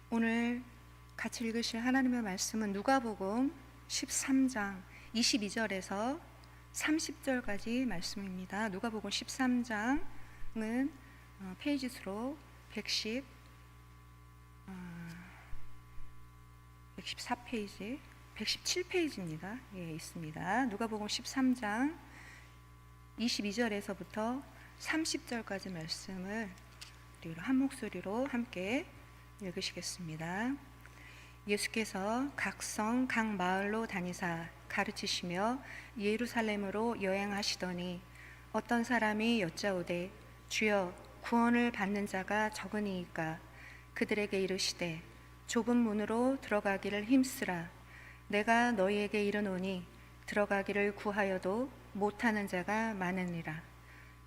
오늘 같이 읽으실 하나님의 말씀은 누가복음 13장 22절에서 30절까지 말씀입니다. 누가복음 13장은 페이지 수로 114페이지, 117페이지입니다. 있습니다. 누가복음 13장 22절에서부터 30절까지 말씀을 우리 한 목소리로 함께 읽으시겠습니다. 예수께서 각 성, 각 마을로 다니사 가르치시며 예루살렘으로 여행하시더니 어떤 사람이 여짜오되 주여 구원을 받는 자가 적으니이까 그들에게 이르시되 좁은 문으로 들어가기를 힘쓰라. 내가 너희에게 이르노니 들어가기를 구하여도 못하는 자가 많으니라.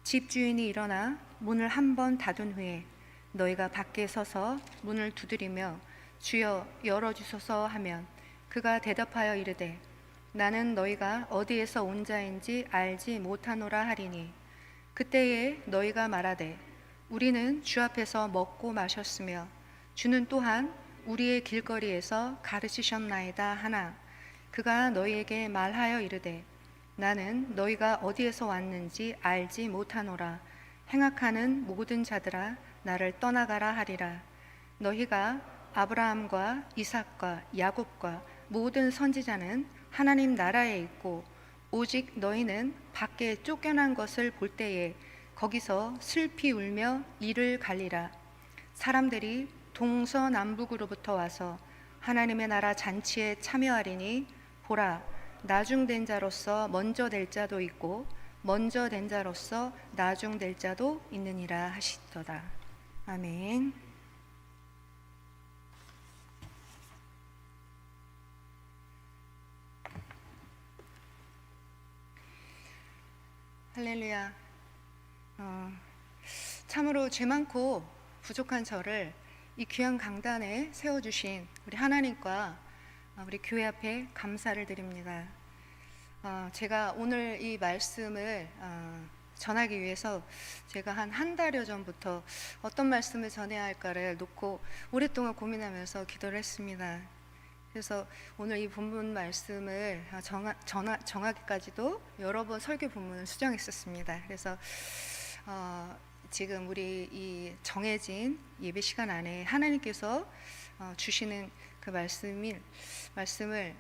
집주인이 일어나 문을 한 번 닫은 후에 너희가 밖에 서서 문을 두드리며 주여 열어주소서 하면 그가 대답하여 이르되 나는 너희가 어디에서 온 자인지 알지 못하노라 하리니 그때에 너희가 말하되 우리는 주 앞에서 먹고 마셨으며 주는 또한 우리의 길거리에서 가르치셨나이다 하나 그가 너희에게 말하여 이르되 나는 너희가 어디에서 왔는지 알지 못하노라. 행악하는 모든 자들아 나를 떠나가라 하리라. 너희가 아브라함과 이삭과 야곱과 모든 선지자는 하나님 나라에 있고 오직 너희는 밖에 쫓겨난 것을 볼 때에 거기서 슬피 울며 이를 갈리라. 사람들이 동서남북으로부터 와서 하나님의 나라 잔치에 참여하리니 보라 나중된 자로서 먼저 될 자도 있고 먼저 된 자로서 나중될 자도 있느니라 하시더라. 아멘. 할렐루야. 참으로 죄 많고 부족한 저를 이 귀한 강단에 세워주신 우리 하나님과 우리 교회 앞에 감사를 드립니다. 제가 오늘 이 말씀을 전하기 위해서 제가 한 달여 전부터 어떤 말씀을 전해야 할까를 놓고 오랫동안 고민하면서 기도를 했습니다. 그래서 오늘 이 본문 말씀을 정하기까지도 여러 번 설교 본문을 수정했었습니다. 그래서 지금 우리 이 정해진 예배 시간 안에 하나님께서 주시는 그 말씀을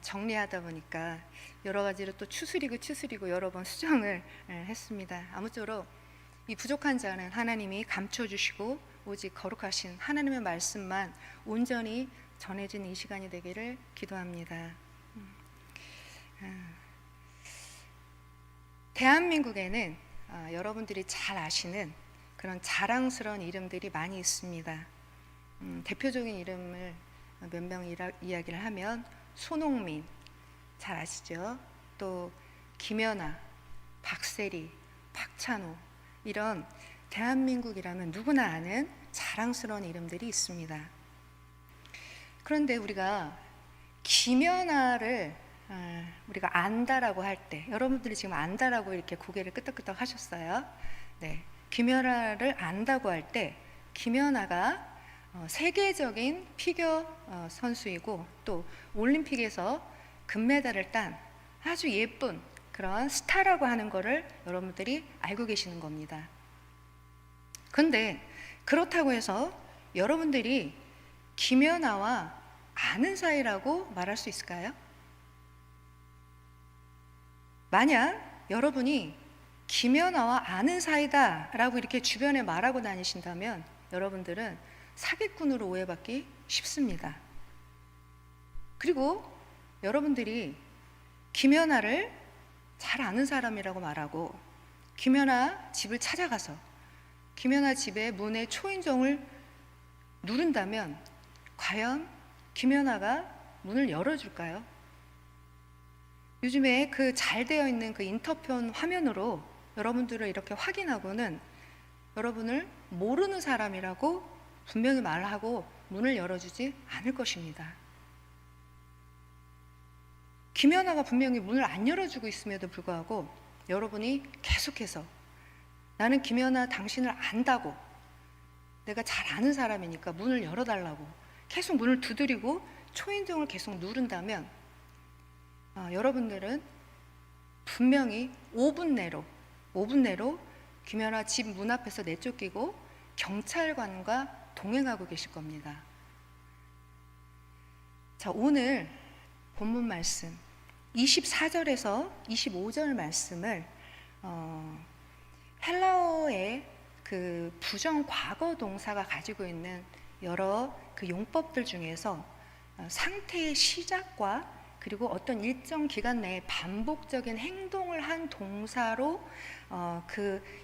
정리하다 보니까 여러 가지로 또 추스리고 여러 번 수정을 했습니다. 아무쪼록 이 부족한 자는 하나님이 감춰주시고 오직 거룩하신 하나님의 말씀만 온전히 전해진 이 시간이 되기를 기도합니다. 대한민국에는 여러분들이 잘 아시는 그런 자랑스러운 이름들이 많이 있습니다. 대표적인 이름을 몇 명 이야기를 하면 손흥민 잘 아시죠? 또 김연아, 박세리, 박찬호 이런 대한민국이라면 누구나 아는 자랑스러운 이름들이 있습니다. 그런데 우리가 김연아를 우리가 안다라고 할 때 여러분들이 지금 안다라고 이렇게 고개를 끄덕끄덕 하셨어요. 네, 김연아를 안다고 할 때 김연아가 세계적인 피겨 선수이고 또 올림픽에서 금메달을 딴 아주 예쁜 그런 스타라고 하는 거를 여러분들이 알고 계시는 겁니다. 그런데 그렇다고 해서 여러분들이 김연아와 아는 사이라고 말할 수 있을까요? 만약 여러분이 김연아와 아는 사이다 라고 이렇게 주변에 말하고 다니신다면 여러분들은 사기꾼으로 오해받기 쉽습니다. 그리고 여러분들이 김연아를 잘 아는 사람이라고 말하고 김연아 집을 찾아가서 김연아 집의 문에 초인종을 누른다면 과연 김연아가 문을 열어줄까요? 요즘에 그 잘 되어 있는 그 인터폰 화면으로 여러분들을 이렇게 확인하고는 여러분을 모르는 사람이라고 분명히 말하고 문을 열어주지 않을 것입니다. 김연아가 분명히 문을 안 열어주고 있음에도 불구하고 여러분이 계속해서 나는 김연아 당신을 안다고 내가 잘 아는 사람이니까 문을 열어달라고 계속 문을 두드리고 초인종을 계속 누른다면 여러분들은 분명히 5분 내로 김연아 집 문 앞에서 내쫓기고 경찰관과 동행하고 계실 겁니다. 자, 오늘 본문 말씀 24절에서 25절 말씀을 헬라어의 그 부정 과거 동사가 가지고 있는 여러 그 용법들 중에서 상태의 시작과 그리고 어떤 일정 기간 내에 반복적인 행동을 한 동사로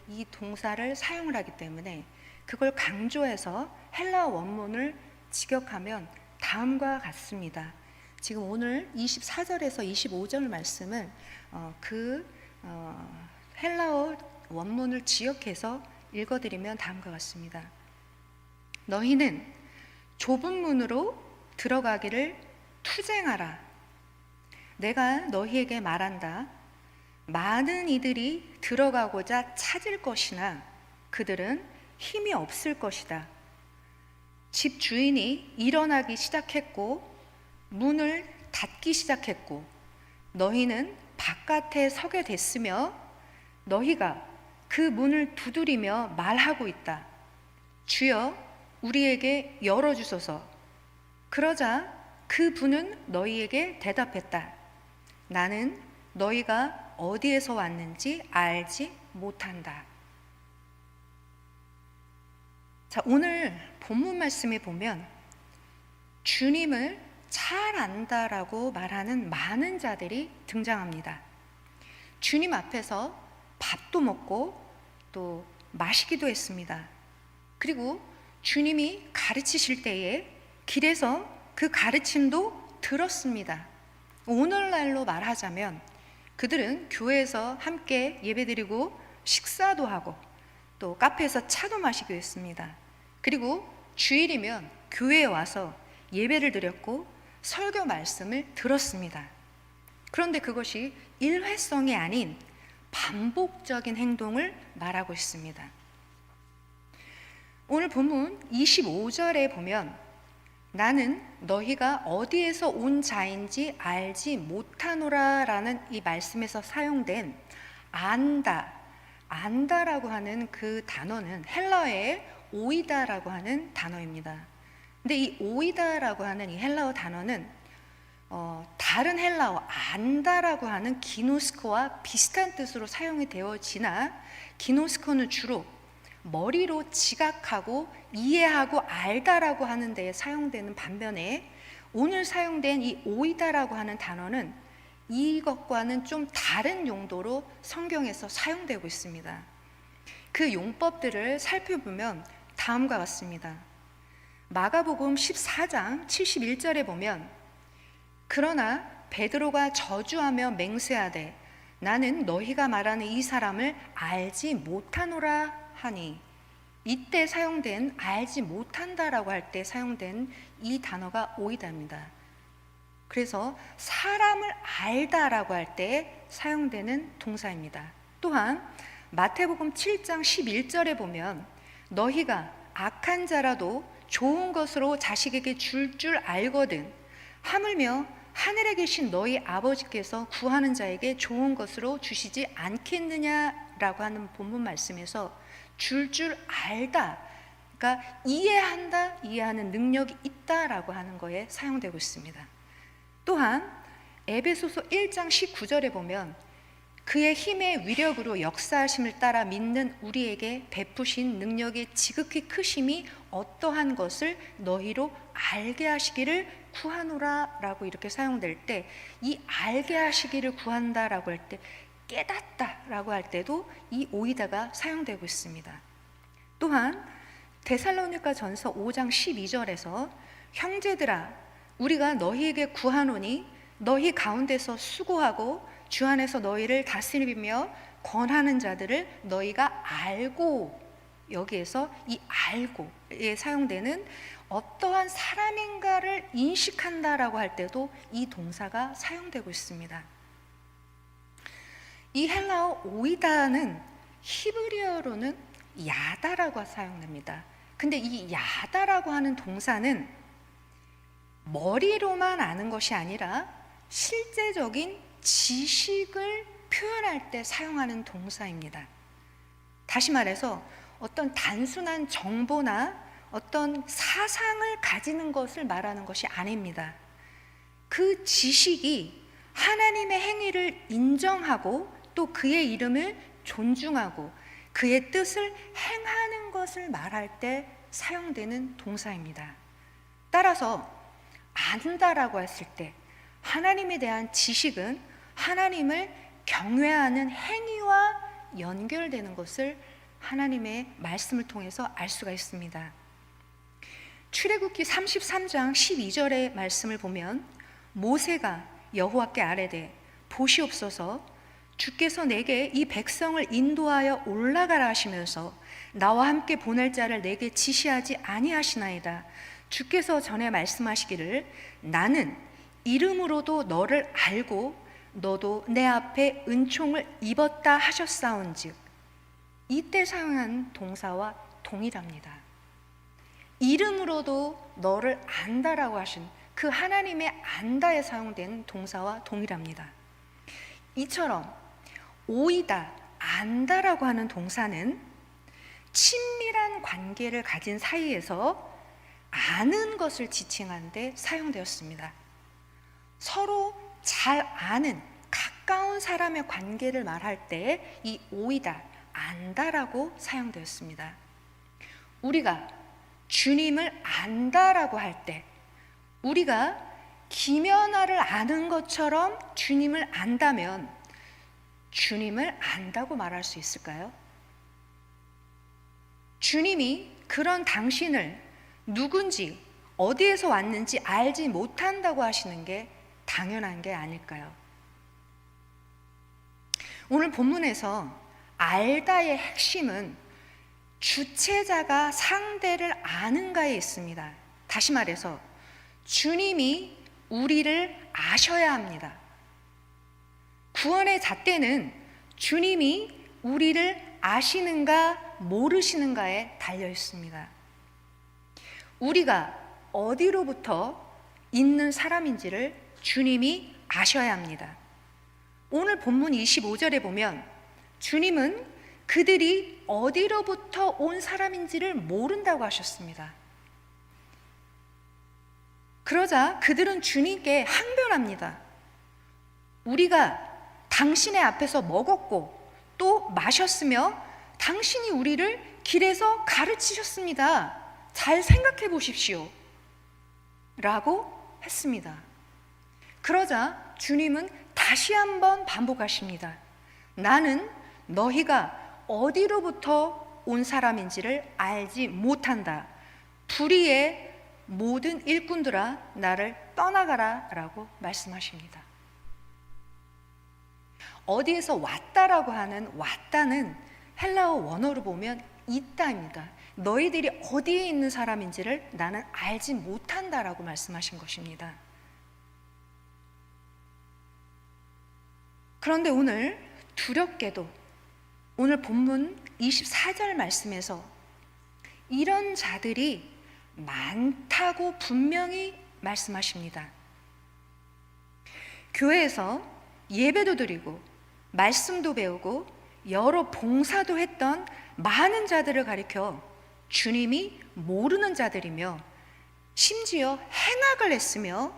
이 동사를 사용을 하기 때문에 그걸 강조해서 헬라어 원문을 직역하면 다음과 같습니다. 지금 오늘 24절에서 25절 말씀을 헬라어 원문을 지역해서 읽어드리면 다음과 같습니다. 너희는 좁은 문으로 들어가기를 투쟁하라. 내가 너희에게 말한다. 많은 이들이 들어가고자 찾을 것이나 그들은 힘이 없을 것이다. 집 주인이 일어나기 시작했고 문을 닫기 시작했고 너희는 바깥에 서게 됐으며 너희가 그 문을 두드리며 말하고 있다. 주여 우리에게 열어주소서. 그러자 그 분은 너희에게 대답했다. 나는 너희가 어디에서 왔는지 알지 못한다. 자, 오늘 본문 말씀에 보면 주님을 잘 안다라고 말하는 많은 자들이 등장합니다. 주님 앞에서 밥도 먹고 또 마시기도 했습니다. 그리고 주님이 가르치실 때에 길에서 그 가르침도 들었습니다. 오늘날로 말하자면 그들은 교회에서 함께 예배드리고 식사도 하고 또 카페에서 차도 마시기도 했습니다. 그리고 주일이면 교회에 와서 예배를 드렸고 설교 말씀을 들었습니다. 그런데 그것이 일회성이 아닌 반복적인 행동을 말하고 있습니다. 오늘 본문 25절에 보면 나는 너희가 어디에서 온 자인지 알지 못하노라 라는 이 말씀에서 사용된 안다라고 하는 그 단어는 헬라어의 오이다라고 하는 단어입니다. 근데 이 오이다라고 하는 이 헬라어 단어는 다른 헬라어 안다라고 하는 기노스코와 비슷한 뜻으로 사용이 되어지나 기노스코는 주로 머리로 지각하고 이해하고 알다라고 하는 데에 사용되는 반면에 오늘 사용된 이 오이다라고 하는 단어는 이것과는 좀 다른 용도로 성경에서 사용되고 있습니다. 그 용법들을 살펴보면 다음과 같습니다. 마가복음 14장 71절에 보면 그러나 베드로가 저주하며 맹세하되 나는 너희가 말하는 이 사람을 알지 못하노라 하니 이때 사용된 알지 못한다라고 할 때 사용된 이 단어가 오이다입니다. 그래서 사람을 알다라고 할 때 사용되는 동사입니다. 또한 마태복음 7장 11절에 보면 너희가 악한 자라도 좋은 것으로 자식에게 줄 알거든 하물며 하늘에 계신 너희 아버지께서 구하는 자에게 좋은 것으로 주시지 않겠느냐라고 하는 본문 말씀에서 줄 알다, 그러니까 이해하는 능력이 있다라고 하는 거에 사용되고 있습니다. 또한 에베소서 1장 19절에 보면 그의 힘의 위력으로 역사하심을 따라 믿는 우리에게 베푸신 능력의 지극히 크심이 어떠한 것을 너희로 알게 하시기를 구하노라 라고 이렇게 사용될 때 이 알게 하시기를 구한다라고 할 때 깨닫다라고 할 때도 이 오이다가 사용되고 있습니다. 또한 데살로니가 전서 5장 12절에서 형제들아 우리가 너희에게 구하노니 너희 가운데서 수고하고 주 안에서 너희를 다스리며 권하는 자들을 너희가 알고, 여기에서 이 알고에 사용되는 어떠한 사람인가를 인식한다라고 할 때도 이 동사가 사용되고 있습니다. 이 헬라어 오이다는 히브리어로는 야다라고 사용됩니다. 근데 이 야다라고 하는 동사는 머리로만 아는 것이 아니라 실제적인 지식을 표현할 때 사용하는 동사입니다. 다시 말해서 어떤 단순한 정보나 어떤 사상을 가지는 것을 말하는 것이 아닙니다. 그 지식이 하나님의 행위를 인정하고 또 그의 이름을 존중하고 그의 뜻을 행하는 것을 말할 때 사용되는 동사입니다. 따라서 안다라고 했을 때 하나님에 대한 지식은 하나님을 경외하는 행위와 연결되는 것을 하나님의 말씀을 통해서 알 수가 있습니다. 출애굽기 33장 12절의 말씀을 보면 모세가 여호와께 아뢰되 보시옵소서 주께서 내게 이 백성을 인도하여 올라가라 하시면서 나와 함께 보낼 자를 내게 지시하지 아니하시나이다. 주께서 전에 말씀하시기를 나는 이름으로도 너를 알고 너도 내 앞에 은총을 입었다 하셨사온즉 이때 사용한 동사와 동일합니다. 이름으로도 너를 안다라고 하신 그 하나님의 안다에 사용된 동사와 동일합니다. 이처럼 오이다, 안다라고 하는 동사는 친밀한 관계를 가진 사이에서 아는 것을 지칭하는 데 사용되었습니다. 서로 잘 아는 가까운 사람의 관계를 말할 때 이 오이다, 안다라고 사용되었습니다. 우리가 주님을 안다라고 할 때 우리가 김연아를 아는 것처럼 주님을 안다면 주님을 안다고 말할 수 있을까요? 주님이 그런 당신을 누군지 어디에서 왔는지 알지 못한다고 하시는 게 당연한 게 아닐까요? 오늘 본문에서 알다의 핵심은 주체자가 상대를 아는가에 있습니다. 다시 말해서 주님이 우리를 아셔야 합니다. 구원의 잣대는 주님이 우리를 아시는가 모르시는가에 달려 있습니다. 우리가 어디로부터 있는 사람인지를 주님이 아셔야 합니다. 오늘 본문 25절에 보면 주님은 그들이 어디로부터 온 사람인지를 모른다고 하셨습니다. 그러자 그들은 주님께 항변합니다. 우리가 당신의 앞에서 먹었고 또 마셨으며 당신이 우리를 길에서 가르치셨습니다. 잘 생각해 보십시오. 라고 했습니다. 그러자 주님은 다시 한번 반복하십니다. 나는 너희가 어디로부터 온 사람인지를 알지 못한다. 불의의 모든 일꾼들아 나를 떠나가라 라고 말씀하십니다. 어디에서 왔다라고 하는 왔다는 헬라어 원어로 보면 있다입니다. 너희들이 어디에 있는 사람인지를 나는 알지 못한다라고 말씀하신 것입니다. 그런데 오늘 두렵게도 오늘 본문 24절 말씀에서 이런 자들이 많다고 분명히 말씀하십니다. 교회에서 예배도 드리고 말씀도 배우고 여러 봉사도 했던 많은 자들을 가리켜 주님이 모르는 자들이며 심지어 행악을 했으며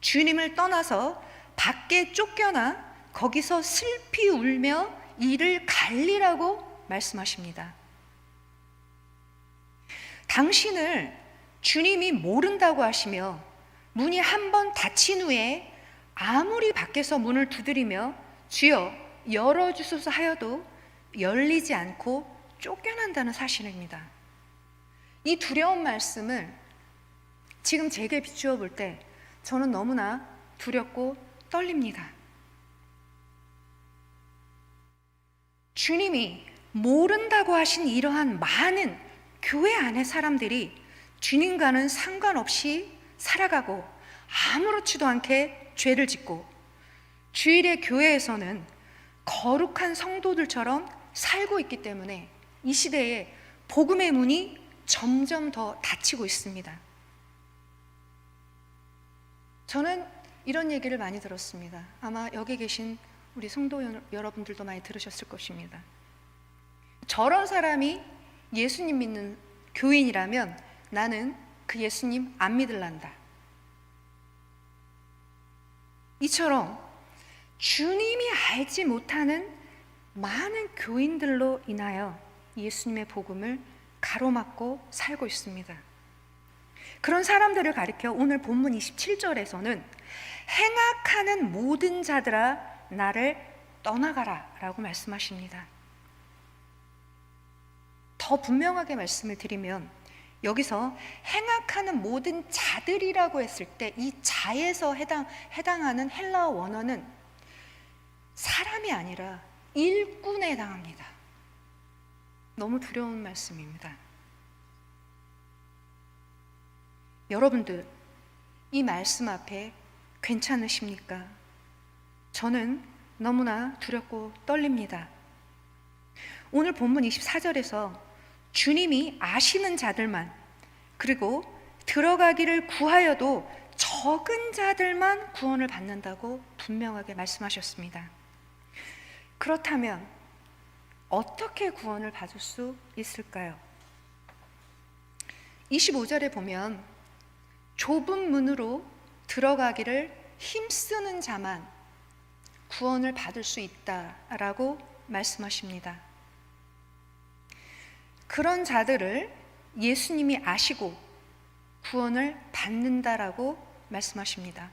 주님을 떠나서 밖에 쫓겨나 거기서 슬피 울며 이를 갈리라고 말씀하십니다. 당신을 주님이 모른다고 하시며 문이 한 번 닫힌 후에 아무리 밖에서 문을 두드리며 주여 열어주소서 하여도 열리지 않고 쫓겨난다는 사실입니다. 이 두려운 말씀을 지금 제게 비추어 볼 때 저는 너무나 두렵고 떨립니다. 주님이 모른다고 하신 이러한 많은 교회 안의 사람들이 주님과는 상관없이 살아가고 아무렇지도 않게 죄를 짓고 주일의 교회에서는 거룩한 성도들처럼 살고 있기 때문에 이 시대에 복음의 문이 점점 더 닫히고 있습니다. 저는 이런 얘기를 많이 들었습니다. 아마 여기 계신 우리 성도 여러분들도 많이 들으셨을 것입니다. 저런 사람이 예수님 믿는 교인이라면 나는 그 예수님 안 믿을란다. 이처럼 주님이 알지 못하는 많은 교인들로 인하여 예수님의 복음을 가로막고 살고 있습니다. 그런 사람들을 가리켜 오늘 본문 27절에서는 행악하는 모든 자들아 나를 떠나가라 라고 말씀하십니다. 더 분명하게 말씀을 드리면 여기서 행악하는 모든 자들이라고 했을 때 이 자에서 해당하는 헬라어 원어는 사람이 아니라 일꾼에 해당합니다. 너무 두려운 말씀입니다. 여러분들, 이 말씀 앞에 괜찮으십니까? 저는 너무나 두렵고 떨립니다. 오늘 본문 24절에서 주님이 아시는 자들만, 그리고 들어가기를 구하여도 적은 자들만 구원을 받는다고 분명하게 말씀하셨습니다. 그렇다면 어떻게 구원을 받을 수 있을까요? 25절에 보면 좁은 문으로 들어가기를 힘쓰는 자만 구원을 받을 수 있다라고 말씀하십니다. 그런 자들을 예수님이 아시고 구원을 받는다라고 말씀하십니다.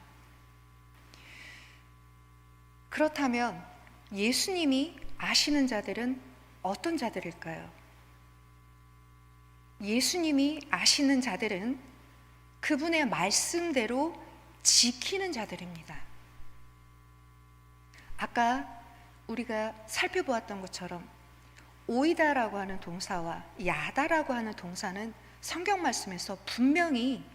그렇다면 예수님이 아시는 자들은 어떤 자들일까요? 예수님이 아시는 자들은 그분의 말씀대로 지키는 자들입니다. 아까 우리가 살펴보았던 것처럼 오이다라고 하는 동사와 야다라고 하는 동사는 성경 말씀에서 분명히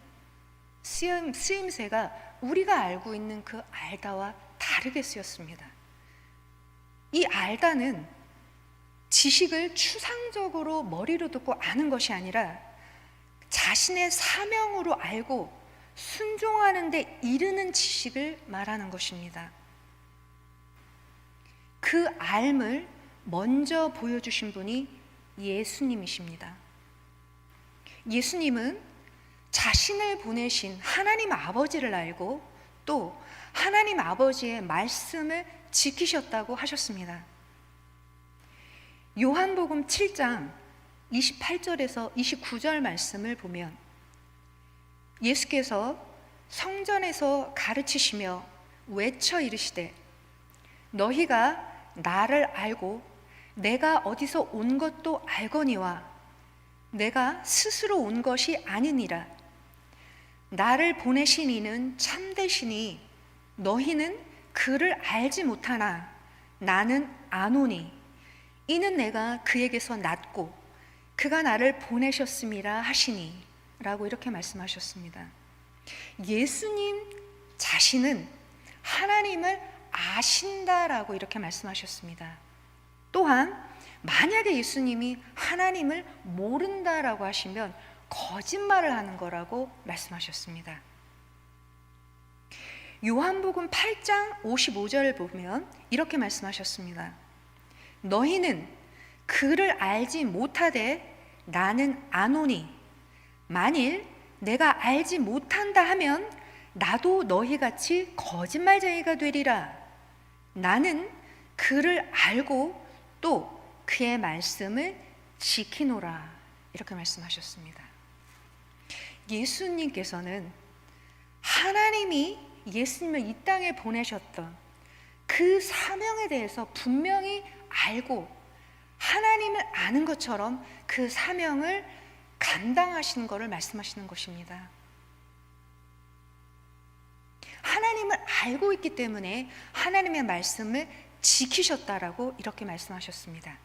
쓰임새가 우리가 알고 있는 그 알다와 다르게 쓰였습니다. 이 알다는 지식을 추상적으로 머리로 듣고 아는 것이 아니라 자신의 사명으로 알고 순종하는 데 이르는 지식을 말하는 것입니다. 그 알을 먼저 보여주신 분이 예수님이십니다. 예수님은 자신을 보내신 하나님 아버지를 알고 또 하나님 아버지의 말씀을 지키셨다고 하셨습니다. 요한복음 7장 28절에서 29절 말씀을 보면 예수께서 성전에서 가르치시며 외쳐 이르시되 너희가 나를 알고 내가 어디서 온 것도 알거니와 내가 스스로 온 것이 아니니라. 나를 보내신 이는 참되시니 너희는 그를 알지 못하나 나는 아노니 이는 내가 그에게서 났고 그가 나를 보내셨음이라 하시니 라고 이렇게 말씀하셨습니다. 예수님 자신은 하나님을 아신다라고 이렇게 말씀하셨습니다. 또한 만약에 예수님이 하나님을 모른다라고 하시면 거짓말을 하는 거라고 말씀하셨습니다. 요한복음 8장 55절을 보면 이렇게 말씀하셨습니다. 너희는 그를 알지 못하되 나는 아노니 만일 내가 알지 못한다 하면 나도 너희같이 거짓말쟁이가 되리라. 나는 그를 알고 또 그의 말씀을 지키노라. 이렇게 말씀하셨습니다. 예수님께서는 하나님이 예수님을 이 땅에 보내셨던 그 사명에 대해서 분명히 알고 하나님을 아는 것처럼 그 사명을 감당하시는 것을 말씀하시는 것입니다. 하나님을 알고 있기 때문에 하나님의 말씀을 지키셨다라고 이렇게 말씀하셨습니다.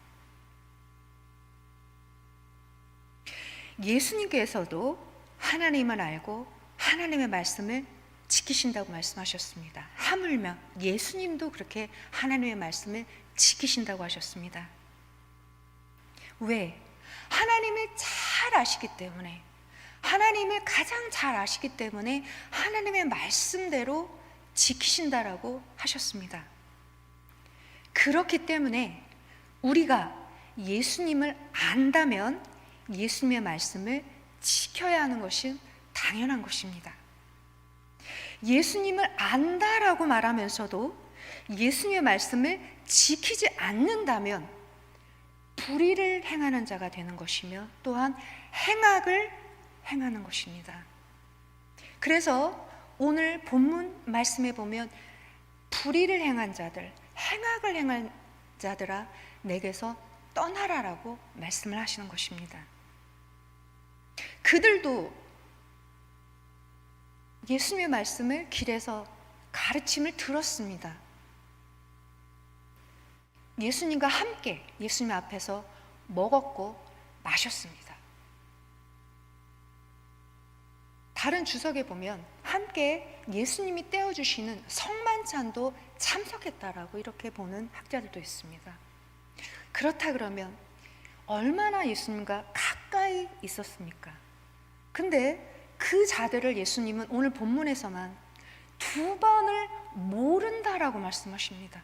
예수님께서도 하나님을 알고 하나님의 말씀을 지키신다고 말씀하셨습니다. 하물며 예수님도 그렇게 하나님의 말씀을 지키신다고 하셨습니다. 왜? 하나님을 잘 아시기 때문에 하나님을 가장 잘 아시기 때문에 하나님의 말씀대로 지키신다라고 하셨습니다. 그렇기 때문에 우리가 예수님을 안다면 예수님의 말씀을 지켜야 하는 것이 당연한 것입니다. 예수님을 안다라고 말하면서도 예수님의 말씀을 지키지 않는다면 불의를 행하는 자가 되는 것이며 또한 행악을 행하는 것입니다. 그래서 오늘 본문 말씀에 보면 불의를 행한 자들, 행악을 행한 자들아 내게서 떠나라라고 말씀을 하시는 것입니다. 그들도 예수님의 말씀을 길에서 가르침을 들었습니다. 예수님과 함께 예수님 앞에서 먹었고 마셨습니다. 다른 주석에 보면 함께 예수님이 떼어주시는 성만찬도 참석했다라고 이렇게 보는 학자들도 있습니다. 그렇다 그러면 얼마나 예수님과 가까이 있었습니까? 근데 그 자들을 예수님은 오늘 본문에서만 2번을 모른다라고 말씀하십니다.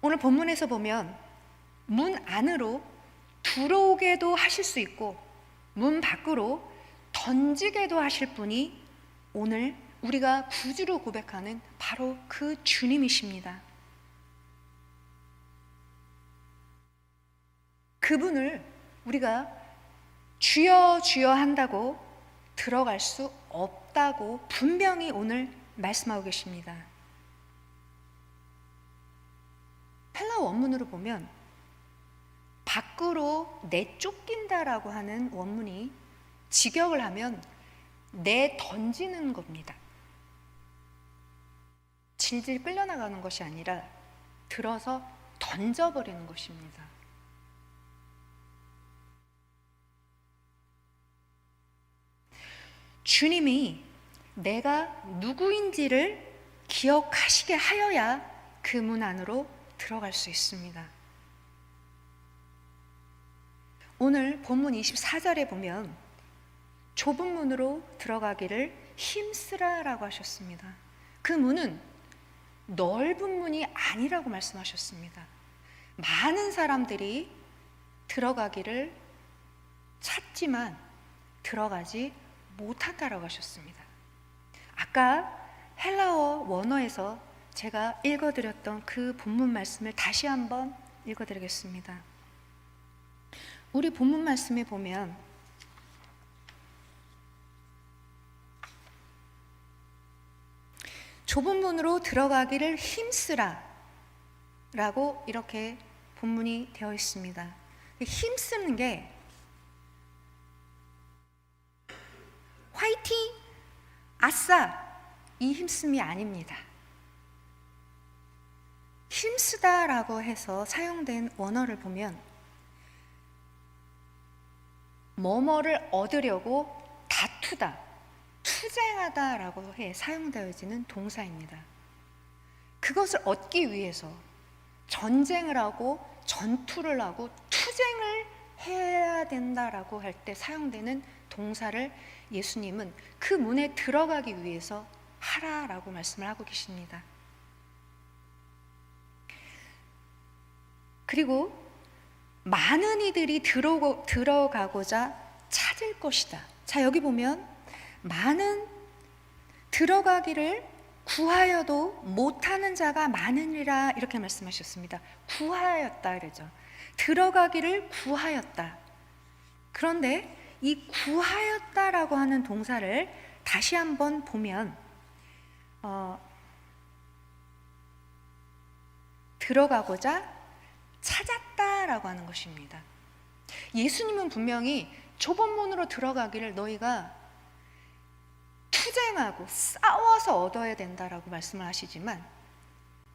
오늘 본문에서 보면 문 안으로 들어오게도 하실 수 있고 문 밖으로 던지게도 하실 분이 오늘 우리가 구주로 고백하는 바로 그 주님이십니다. 그분을 우리가 주여 주여 한다고 들어갈 수 없다고 분명히 오늘 말씀하고 계십니다. 헬라어 원문으로 보면 밖으로 내쫓긴다라고 하는 원문이 직역을 하면 내던지는 겁니다. 질질 끌려나가는 것이 아니라 들어서 던져버리는 것입니다. 주님이 내가 누구인지를 기억하시게 하여야 그 문 안으로 들어갈 수 있습니다. 오늘 본문 24절에 보면 좁은 문으로 들어가기를 힘쓰라라고 하셨습니다. 그 문은 넓은 문이 아니라고 말씀하셨습니다. 많은 사람들이 들어가기를 찾지만 들어가지 못한다라고 하셨습니다. 아까 헬라어 원어에서 제가 읽어드렸던 그 본문 말씀을 다시 한번 읽어드리겠습니다. 우리 본문 말씀에 보면 좁은 문으로 들어가기를 힘쓰라 라고 이렇게 본문이 되어 있습니다. 힘쓰는 게 화이팅! 아싸! 이 힘씀이 아닙니다. 힘쓰다라고 해서 사용된 원어를 보면 뭐뭐를 얻으려고 다투다, 투쟁하다라고 해 사용되어지는 동사입니다. 그것을 얻기 위해서 전쟁을 하고 전투를 하고 투쟁을 해야 된다라고 할 때 사용되는 동사를 예수님은 그 문에 들어가기 위해서 하라라고 말씀을 하고 계십니다. 그리고 많은 이들이 들어가고자 찾을 것이다. 자, 여기 보면 많은 들어가기를 구하여도 못하는 자가 많으리라 이렇게 말씀하셨습니다. 구하였다 그러죠. 들어가기를 구하였다. 그런데 이 구하였다라고 하는 동사를 다시 한번 보면 들어가고자 찾았다라고 하는 것입니다. 예수님은 분명히 좁은 문으로 들어가기를 너희가 투쟁하고 싸워서 얻어야 된다라고 말씀을 하시지만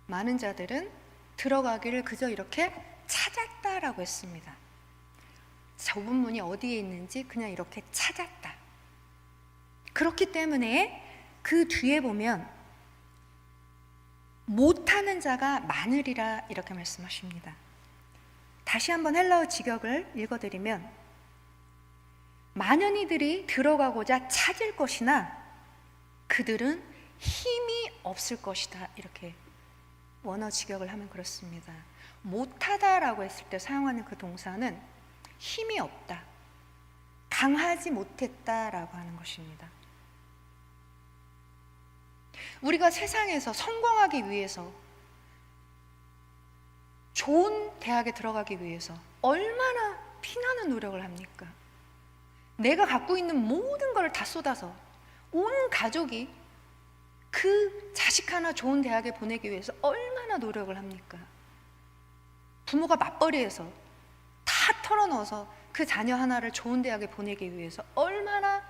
많은 자들은 들어가기를 그저 이렇게 찾았다라고 했습니다. 좁은 문이 어디에 있는지 그냥 이렇게 찾았다. 그렇기 때문에 그 뒤에 보면 못하는 자가 많으리라 이렇게 말씀하십니다. 다시 한번 헬라어 직역을 읽어드리면, 많은 이들이 들어가고자 찾을 것이나 그들은 힘이 없을 것이다. 이렇게 원어 직역을 하면 그렇습니다. 못하다라고 했을 때 사용하는 그 동사는 힘이 없다, 강하지 못했다라고 하는 것입니다. 우리가 세상에서 성공하기 위해서, 좋은 대학에 들어가기 위해서 얼마나 피나는 노력을 합니까? 내가 갖고 있는 모든 걸 다 쏟아서 온 가족이 그 자식 하나 좋은 대학에 보내기 위해서 얼마나 노력을 합니까? 부모가 맞벌이해서 다 털어넣어서 그 자녀 하나를 좋은 대학에 보내기 위해서 얼마나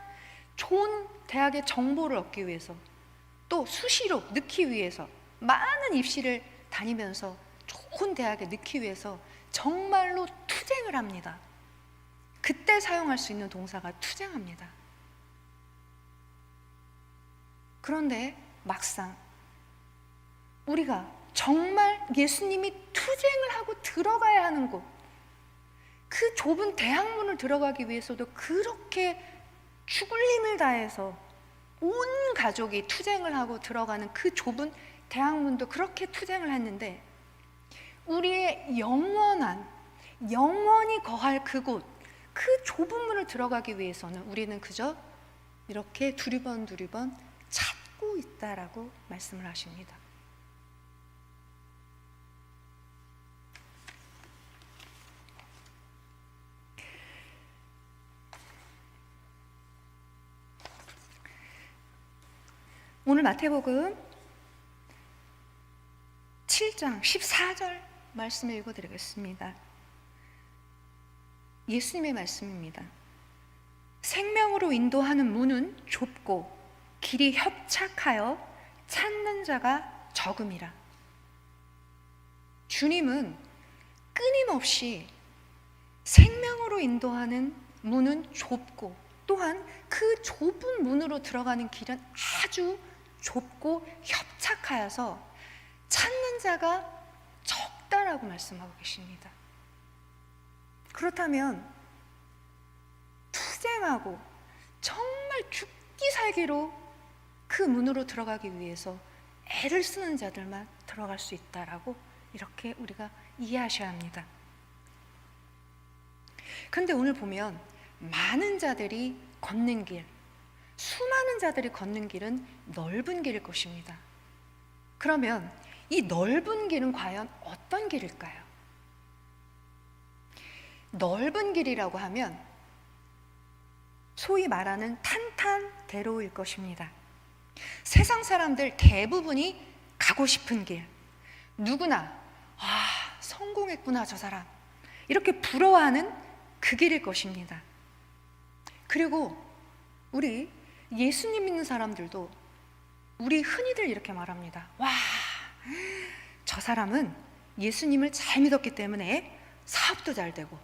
좋은 대학의 정보를 얻기 위해서, 또 수시로 넣기 위해서 많은 입시를 다니면서 좋은 대학에 넣기 위해서 정말로 투쟁을 합니다. 그때 사용할 수 있는 동사가 투쟁합니다. 그런데 막상 우리가 정말 예수님이 투쟁을 하고 들어가야 하는 곳, 그 좁은 대학문을 들어가기 위해서도 그렇게 죽을 힘을 다해서 온 가족이 투쟁을 하고 들어가는 그 좁은 대학문도 그렇게 투쟁을 했는데, 우리의 영원히 거할 그곳, 그 좁은 문을 들어가기 위해서는 우리는 그저 이렇게 두리번 찾고 있다라고 말씀을 하십니다. 오늘 마태복음 7장 14절 말씀을 읽어드리겠습니다. 예수님의 말씀입니다. 생명으로 인도하는 문은 좁고 길이 협착하여 찾는 자가 적음이라. 주님은 끊임없이 생명으로 인도하는 문은 좁고, 또한 그 좁은 문으로 들어가는 길은 아주 좁고 협착하여서 찾는 자가 적다라고 말씀하고 계십니다. 그렇다면 투쟁하고 정말 죽기 살기로 그 문으로 들어가기 위해서 애를 쓰는 자들만 들어갈 수 있다라고 이렇게 우리가 이해하셔야 합니다. 그런데 오늘 보면 많은 자들이 걷는 길, 수많은 자들이 걷는 길은 넓은 길일 것입니다. 그러면 이 넓은 길은 과연 어떤 길일까요? 넓은 길이라고 하면 소위 말하는 탄탄대로일 것입니다. 세상 사람들 대부분이 가고 싶은 길, 누구나 성공했구나 저 사람, 이렇게 부러워하는 그 길일 것입니다. 그리고 우리 예수님 믿는 사람들도 우리 흔히들 이렇게 말합니다. 저 사람은 예수님을 잘 믿었기 때문에 사업도 잘 되고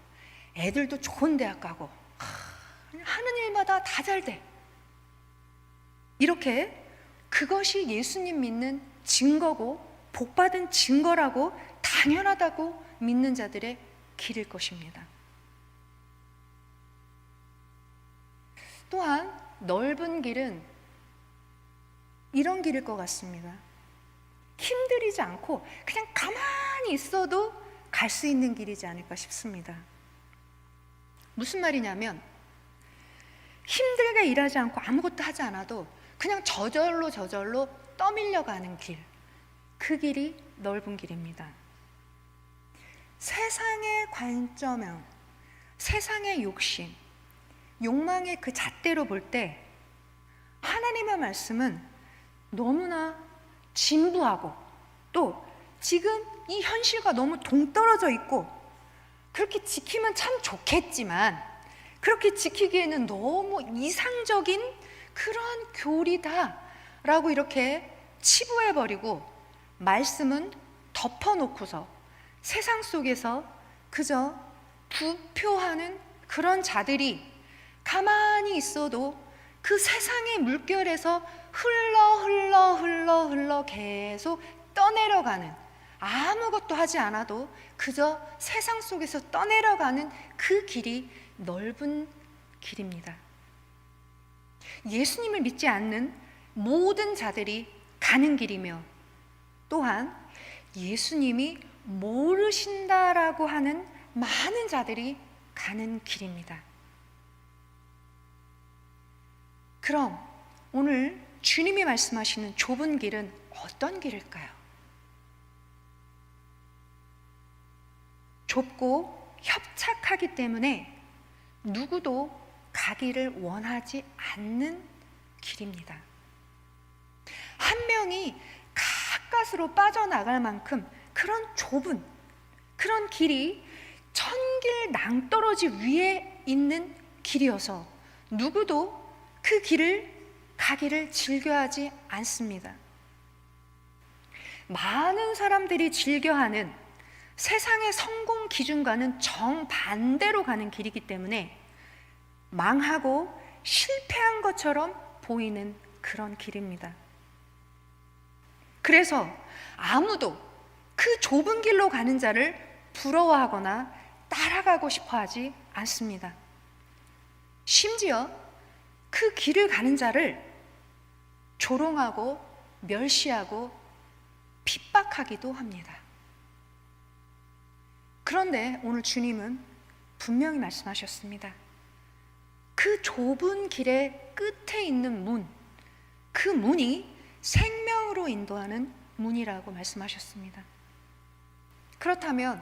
애들도 좋은 대학 가고 하는 일마다 다 잘 돼. 이렇게 그것이 예수님 믿는 증거고 복받은 증거라고 당연하다고 믿는 자들의 길일 것입니다. 또한 넓은 길은 이런 길일 것 같습니다. 힘들이지 않고 그냥 가만히 있어도 갈 수 있는 길이지 않을까 싶습니다. 무슨 말이냐면, 힘들게 일하지 않고 아무것도 하지 않아도 그냥 저절로 떠밀려가는 길, 그 길이 넓은 길입니다. 세상의 관점형, 세상의 욕심, 욕망의 그 잣대로 볼 때 하나님의 말씀은 너무나 진부하고, 또 지금 이 현실과 너무 동떨어져 있고, 그렇게 지키면 참 좋겠지만 그렇게 지키기에는 너무 이상적인 그러한 교리다라고 이렇게 치부해버리고 말씀은 덮어놓고서 세상 속에서 그저 부표하는 그런 자들이 가만히 있어도 그 세상의 물결에서 흘러 계속 떠내려가는 아무것도 하지 않아도 그저 세상 속에서 떠내려가는 그 길이 넓은 길입니다. 예수님을 믿지 않는 모든 자들이 가는 길이며, 또한 예수님이 모르신다라고 하는 많은 자들이 가는 길입니다. 그럼 오늘 주님이 말씀하시는 좁은 길은 어떤 길일까요? 좁고 협착하기 때문에 누구도 가기를 원하지 않는 길입니다. 한 명이 가까스로 빠져나갈 만큼 그런 좁은 그런 길이 천길 낭떠러지 위에 있는 길이어서 누구도 그 길을 가기를 즐겨하지 않습니다. 많은 사람들이 즐겨하는 세상의 성공 기준과는 정반대로 가는 길이기 때문에 망하고 실패한 것처럼 보이는 그런 길입니다. 그래서 아무도 그 좁은 길로 가는 자를 부러워하거나 따라가고 싶어 하지 않습니다. 심지어 그 길을 가는 자를 조롱하고 멸시하고 핍박하기도 합니다. 그런데 오늘 주님은 분명히 말씀하셨습니다. 그 좁은 길의 끝에 있는 문, 그 문이 생명으로 인도하는 문이라고 말씀하셨습니다. 그렇다면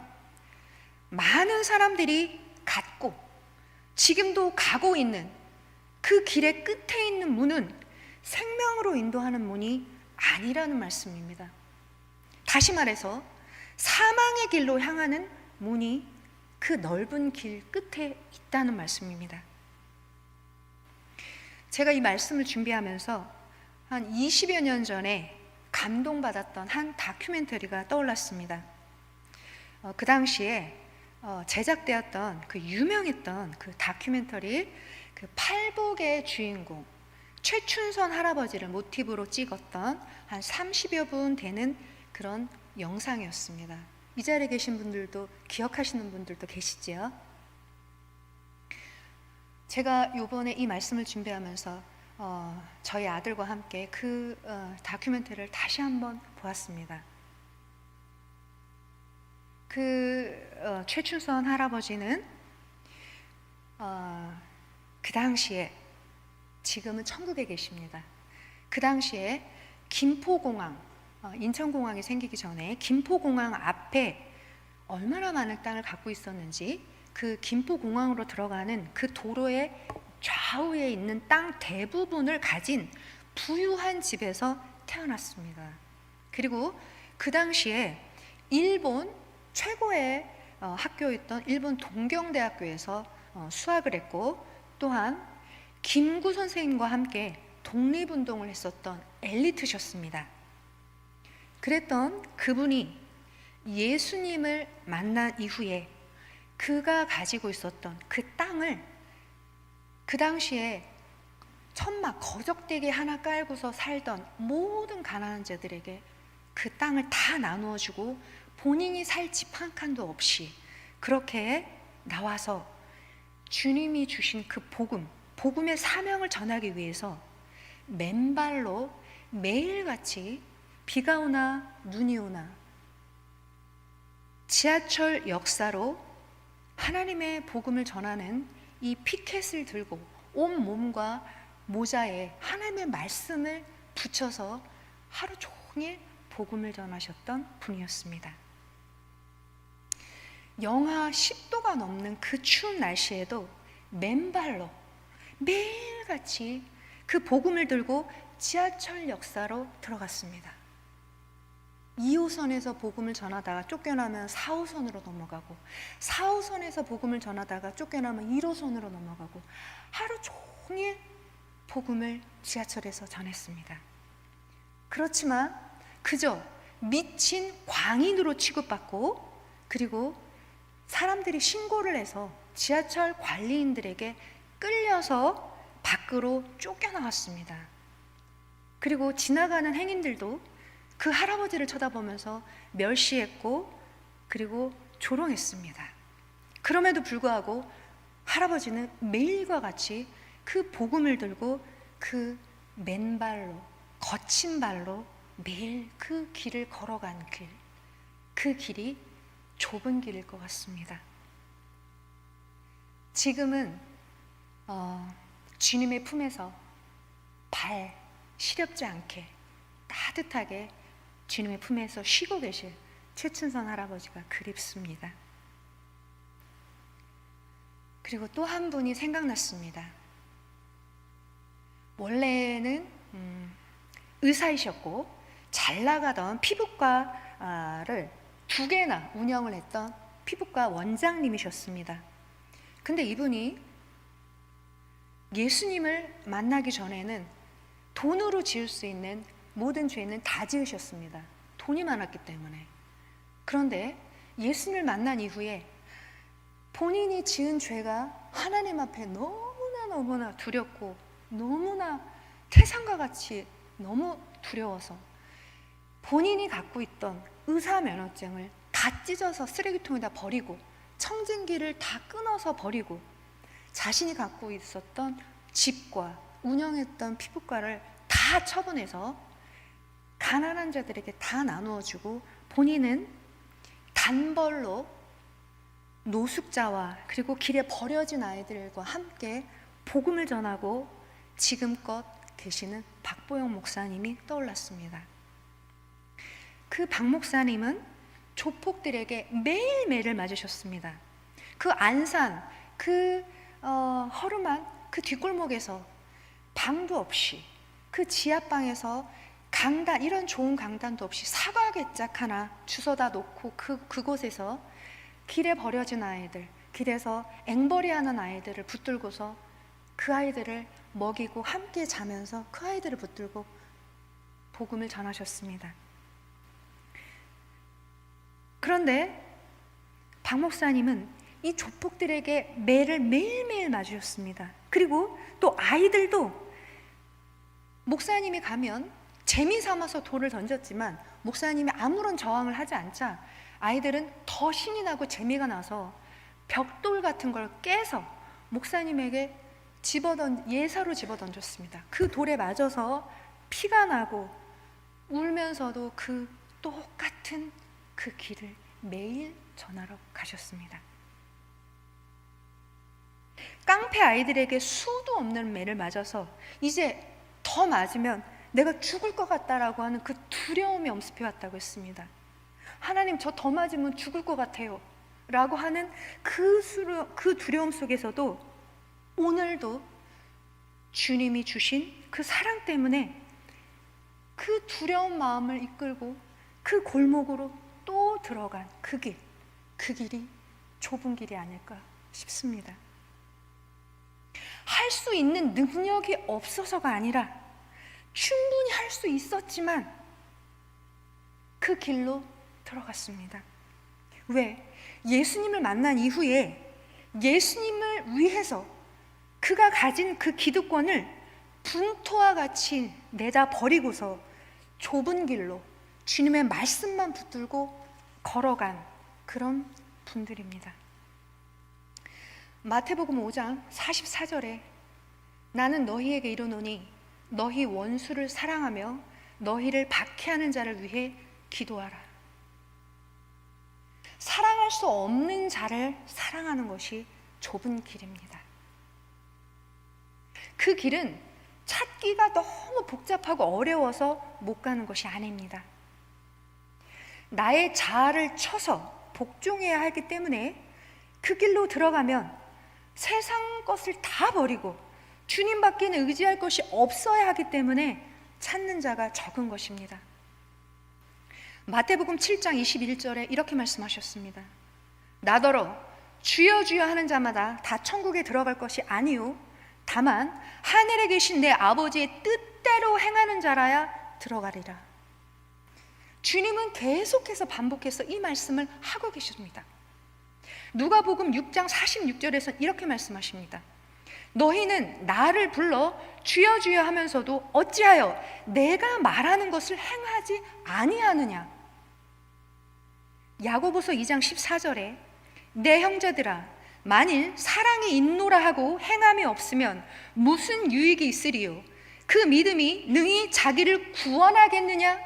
많은 사람들이 갔고 지금도 가고 있는 그 길의 끝에 있는 문은 생명으로 인도하는 문이 아니라는 말씀입니다. 다시 말해서 사망의 길로 향하는 문이 그 넓은 길 끝에 있다는 말씀입니다. 제가 이 말씀을 준비하면서 한 20여 년 전에 감동받았던 한 다큐멘터리가 떠올랐습니다. 그 당시에 제작되었던 그 유명했던 그 다큐멘터리, 그 팔복의 주인공 최춘선 할아버지를 모티브로 찍었던 한 30여 분 되는 그런 영상이었습니다. 이 자리에 계신 분들도 기억하시는 분들도 계시지요? 제가 이번에 이 말씀을 준비하면서 저희 아들과 함께 그 다큐멘터리를 다시 한번 보았습니다. 그 최춘선 할아버지는 그 당시에, 지금은 천국에 계십니다. 그 당시에 김포공항, 인천공항이 생기기 전에 김포공항 앞에 얼마나 많은 땅을 갖고 있었는지, 그 김포공항으로 들어가는 그 도로의 좌우에 있는 땅 대부분을 가진 부유한 집에서 태어났습니다. 그리고 그 당시에 일본 최고의 학교였던 일본 동경대학교에서 수학을 했고, 또한 김구 선생님과 함께 독립운동을 했었던 엘리트셨습니다. 그랬던 그분이 예수님을 만난 이후에 그가 가지고 있었던 그 땅을 그 당시에 천막 거적대기 하나 깔고서 살던 모든 가난한 자들에게 그 땅을 다 나누어 주고 본인이 살 집 한 칸도 없이 그렇게 나와서 주님이 주신 그 복음의 사명을 전하기 위해서 맨발로 매일같이 비가 오나 눈이 오나 지하철 역사로 하나님의 복음을 전하는 이 피켓을 들고 온 몸과 모자에 하나님의 말씀을 붙여서 하루 종일 복음을 전하셨던 분이었습니다. 영하 10도가 넘는 그 추운 날씨에도 맨발로 매일같이 그 복음을 들고 지하철 역사로 들어갔습니다. 2호선에서 복음을 전하다가 쫓겨나면 4호선으로 넘어가고, 4호선에서 복음을 전하다가 쫓겨나면 1호선으로 넘어가고, 하루 종일 복음을 지하철에서 전했습니다. 그렇지만 그저 미친 광인으로 취급받고, 그리고 사람들이 신고를 해서 지하철 관리인들에게 끌려서 밖으로 쫓겨나왔습니다. 그리고 지나가는 행인들도 그 할아버지를 쳐다보면서 멸시했고 그리고 조롱했습니다. 그럼에도 불구하고 할아버지는 매일과 같이 그 복음을 들고 그 맨발로, 거친 발로 매일 그 길을 걸어간 길, 그 길이 좁은 길일 것 같습니다. 지금은 주님의 품에서 발 시렵지 않게 따뜻하게 주님의 품에서 쉬고 계실 최춘선 할아버지가 그립습니다. 그리고 또 한 분이 생각났습니다. 원래는 의사이셨고 잘 나가던 피부과를 2개나 운영을 했던 피부과 원장님이셨습니다. 근데 이분이 예수님을 만나기 전에는 돈으로 지을 수 있는 모든 죄는 다 지으셨습니다. 돈이 많았기 때문에. 그런데 예수님을 만난 이후에 본인이 지은 죄가 하나님 앞에 너무나 두렵고 너무나 태산과 같이 너무 두려워서 본인이 갖고 있던 의사 면허증을 다 찢어서 쓰레기통에다 버리고 청진기를 다 끊어서 버리고 자신이 갖고 있었던 집과 운영했던 피부과를 다 처분해서 가난한 자들에게 다 나누어주고 본인은 단벌로 노숙자와 그리고 길에 버려진 아이들과 함께 복음을 전하고 지금껏 계시는 박보영 목사님이 떠올랐습니다. 그 박 목사님은 조폭들에게 매일매일을 맞으셨습니다. 그 안산, 그 허름한 그 뒷골목에서 방도 없이 그 지하방에서 강단, 이런 좋은 강단도 없이 사과 개짝 하나 주워다 놓고 그곳에서 길에 버려진 아이들, 길에서 앵벌이하는 아이들을 붙들고서 그 아이들을 먹이고 함께 자면서 그 아이들을 붙들고 복음을 전하셨습니다. 그런데 박 목사님은 이 조폭들에게 매를 매일매일 맞으셨습니다. 그리고 또 아이들도 목사님이 가면 재미 삼아서 돌을 던졌지만 목사님이 아무런 저항을 하지 않자 아이들은 더 신이 나고 재미가 나서 벽돌 같은 걸 깨서 목사님에게 예사로 집어 던졌습니다. 그 돌에 맞아서 피가 나고 울면서도 그 똑같은 그 길을 매일 전하러 가셨습니다. 깡패 아이들에게 수도 없는 매를 맞아서 이제 더 맞으면 내가 죽을 것 같다라고 하는 그 두려움이 엄습해 왔다고 했습니다. 하나님, 저 더 맞으면 죽을 것 같아요 라고 하는 그 두려움 속에서도 오늘도 주님이 주신 그 사랑 때문에 그 두려운 마음을 이끌고 그 골목으로 또 들어간 그 길이 좁은 길이 아닐까 싶습니다. 할 수 있는 능력이 없어서가 아니라 충분히 할 수 있었지만 그 길로 들어갔습니다. 왜? 예수님을 만난 이후에 예수님을 위해서 그가 가진 그 기득권을 분토와 같이 내다 버리고서 좁은 길로 주님의 말씀만 붙들고 걸어간 그런 분들입니다. 마태복음 5장 44절에 나는 너희에게 이르노니 너희 원수를 사랑하며 너희를 박해하는 자를 위해 기도하라. 사랑할 수 없는 자를 사랑하는 것이 좁은 길입니다. 그 길은 찾기가 너무 복잡하고 어려워서 못 가는 것이 아닙니다. 나의 자아를 쳐서 복종해야 하기 때문에 그 길로 들어가면 세상 것을 다 버리고 주님밖에는 의지할 것이 없어야 하기 때문에 찾는 자가 적은 것입니다. 마태복음 7장 21절에 이렇게 말씀하셨습니다. 나더러 주여 주여 하는 자마다 다 천국에 들어갈 것이 아니요 다만 하늘에 계신 내 아버지의 뜻대로 행하는 자라야 들어가리라. 주님은 계속해서 반복해서 이 말씀을 하고 계십니다. 누가복음 6장 46절에서 이렇게 말씀하십니다. 너희는 나를 불러 주여 주여 하면서도 어찌하여 내가 말하는 것을 행하지 아니하느냐. 야고보서 2장 14절에 내 형제들아 만일 사랑이 있노라 하고 행함이 없으면 무슨 유익이 있으리요? 그 믿음이 능히 자기를 구원하겠느냐?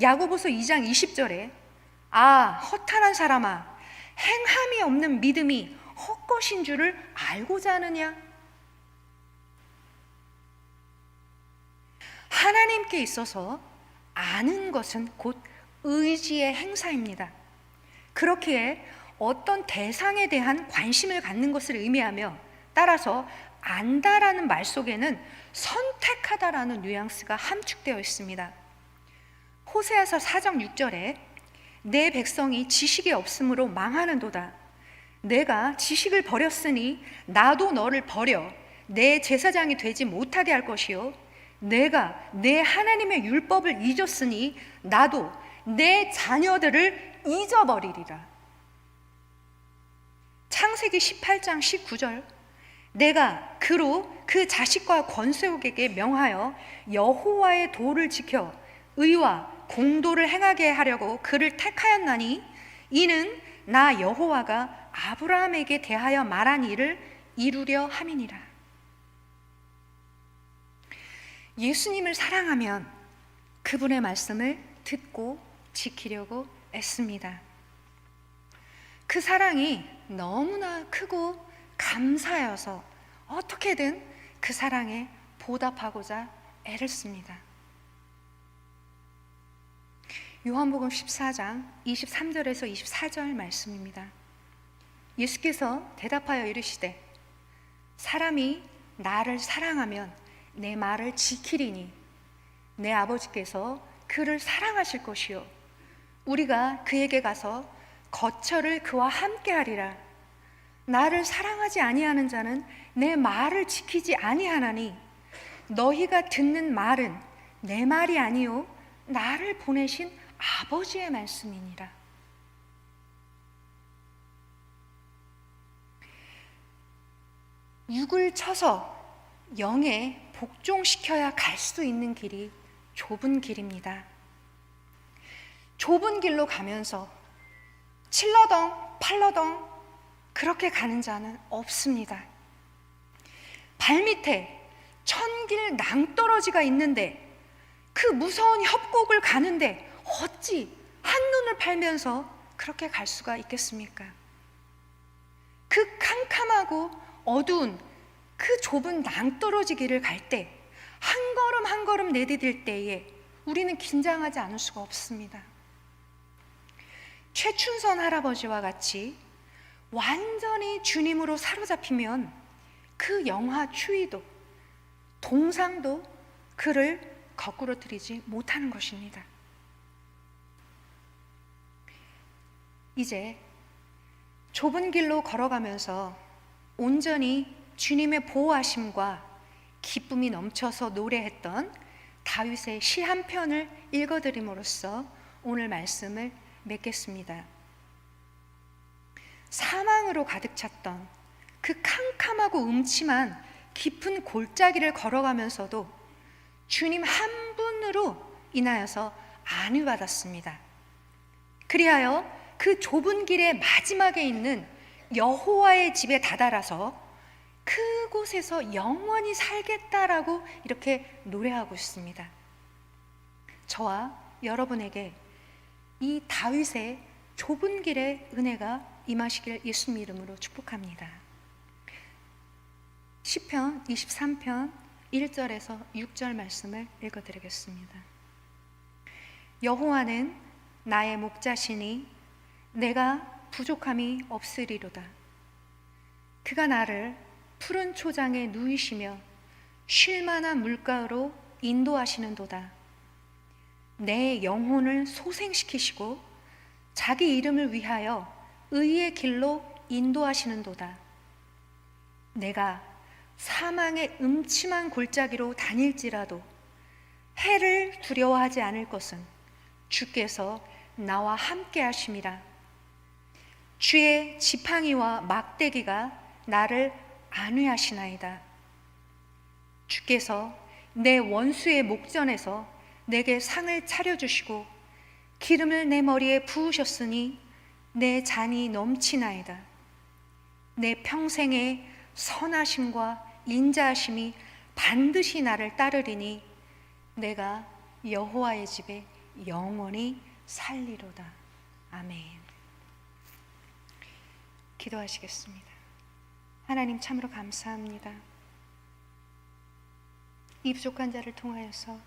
야고보서 2장 20절에 허탄한 사람아 행함이 없는 믿음이 헛것인 줄을 알고자 하느냐? 하나님께 있어서 아는 것은 곧 의지의 행사입니다. 그렇기에 어떤 대상에 대한 관심을 갖는 것을 의미하며 따라서 안다라는 말 속에는 선택하다라는 뉘앙스가 함축되어 있습니다. 호세아서 4장 6절에 내 백성이 지식이 없으므로 망하는도다. 내가 지식을 버렸으니 나도 너를 버려 내 제사장이 되지 못하게 할 것이요 내가 내 하나님의 율법을 잊었으니 나도 내 자녀들을 잊어버리리라. 창세기 18장 19절 내가 그로 그 자식과 권세옥에게 명하여 여호와의 도를 지켜 의와 공도를 행하게 하려고 그를 택하였나니 이는 나 여호와가 아브라함에게 대하여 말한 일을 이루려 함이니라. 예수님을 사랑하면 그분의 말씀을 듣고 지키려고 애씁니다. 그 사랑이 너무나 크고 감사여서 어떻게든 그 사랑에 보답하고자 애를 씁니다. 요한복음 14장 23절에서 24절 말씀입니다. 예수께서 대답하여 이르시되 사람이 나를 사랑하면 내 말을 지키리니 내 아버지께서 그를 사랑하실 것이요 우리가 그에게 가서 거처를 그와 함께 하리라. 나를 사랑하지 아니하는 자는 내 말을 지키지 아니하나니 너희가 듣는 말은 내 말이 아니요 나를 보내신 아버지의 말씀이니라. 육을 쳐서 영에 복종시켜야 갈 수 있는 길이 좁은 길입니다. 좁은 길로 가면서 칠러덩 팔러덩 그렇게 가는 자는 없습니다. 발밑에 천길 낭떠러지가 있는데 그 무서운 협곡을 가는데 어찌 한눈을 팔면서 그렇게 갈 수가 있겠습니까? 그 캄캄하고 어두운 그 좁은 낭떠러지 길을 갈 때 한 걸음 한 걸음 내디딜 때에 우리는 긴장하지 않을 수가 없습니다. 최춘선 할아버지와 같이 완전히 주님으로 사로잡히면 그 영하 추위도 동상도 그를 거꾸로 들이지 못하는 것입니다. 이제 좁은 길로 걸어가면서 온전히 주님의 보호하심과 기쁨이 넘쳐서 노래했던 다윗의 시 한 편을 읽어드림으로써 오늘 말씀을 맺겠습니다. 사망으로 가득 찼던 그 캄캄하고 음침한 깊은 골짜기를 걸어가면서도 주님 한 분으로 인하여서 안위받았습니다. 그리하여 그 좁은 길의 마지막에 있는 여호와의 집에 다다라서 그곳에서 영원히 살겠다라고 이렇게 노래하고 있습니다. 저와 여러분에게 이 다윗의 좁은 길의 은혜가 임하시길 예수님 이름으로 축복합니다. 시편 23편 1절에서 6절 말씀을 읽어드리겠습니다. 여호와는 나의 목자시니 내가 부족함이 없으리로다. 그가 나를 푸른 초장에 누이시며 쉴 만한 물가로 인도하시는도다. 내 영혼을 소생시키시고 자기 이름을 위하여 의의 길로 인도하시는도다. 내가 사망의 음침한 골짜기로 다닐지라도 해를 두려워하지 않을 것은 주께서 나와 함께 하심이라. 주의 지팡이와 막대기가 나를 안위하시나이다. 주께서 내 원수의 목전에서 내게 상을 차려주시고 기름을 내 머리에 부으셨으니 내 잔이 넘치나이다. 내 평생의 선하심과 인자하심이 반드시 나를 따르리니 내가 여호와의 집에 영원히 살리로다. 아멘. 기도하시겠습니다. 하나님 참으로 감사합니다. 이 부족한 자를 통하여서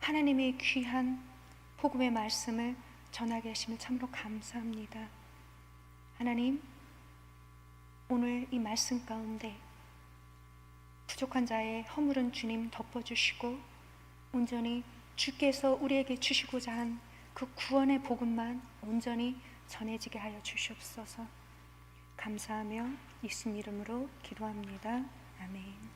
하나님의 귀한 복음의 말씀을 전하게 하심을 참으로 감사합니다. 하나님, 오늘 이 말씀 가운데 부족한 자의 허물은 주님 덮어주시고 온전히 주께서 우리에게 주시고자 한 그 구원의 복음만 온전히 전해지게 하여 주시옵소서. 감사하며 예수님 이름으로 기도합니다. 아멘.